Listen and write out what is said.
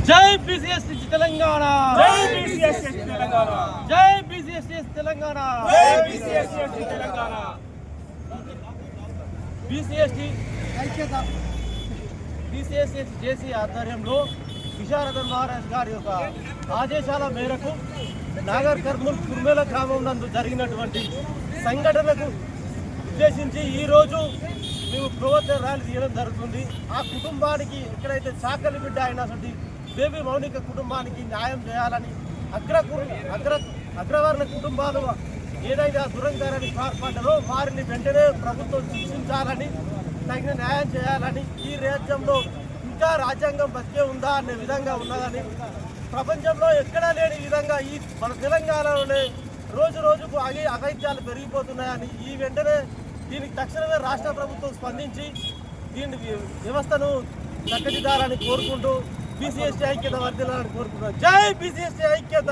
జై బీసీఎస్టీ తెలంగాణ, జై బీసీఎస్టీ తెలంగాణ, జై బీసీఎస్టీ తెలంగాణ, జై బీసీఎస్టీ తెలంగాణ. బీసీఎస్టీ ఐక్యత బీసీఎస్టీ జేసీ ఆధ్వర్యంలో విశారదన్ మహారాజ్ గారి యొక్క ఆదేశాల మేరకు నాగర్ కర్నూల్ కుర్మేల గ్రామం నందు జరిగినటువంటి సంఘటనకు ఉద్దేశించి ఈరోజు మేము ప్రవర్తన ర్యాలీ తీయడం జరుగుతుంది. ఆ కుటుంబానికి ఎక్కడైతే చాకలి బిడ్డ అయినటువంటి బేబీ మౌనిక కుటుంబానికి న్యాయం చేయాలని అగ్రవర్ణ కుటుంబాలు ఏదైతే ఆ దురంకారాన్ని పాల్పడ్డారో వారిని వెంటనే ప్రభుత్వం శిక్షించాలని, తగిన న్యాయం చేయాలని, ఈ రాజ్యంలో ఇంకా రాజ్యాంగం బతికే ఉందా అనే విధంగా ఉన్నదని, ప్రపంచంలో ఎక్కడా లేని విధంగా ఈ మన తెలంగాణలోనే రోజు రోజుకు అఘాయిత్యాలు పెరిగిపోతున్నాయని, ఈ వెంటనే దీనికి తక్షణమే రాష్ట్ర ప్రభుత్వం స్పందించి దీని వ్యవస్థను చక్కదిద్దాలని కోరుకుంటూ బీసీఎస్టీ ఐక్యత వర్ధిల్లాలని కోరుకుంటున్నాం. జై బీసీఎస్టీ ఐక్యత.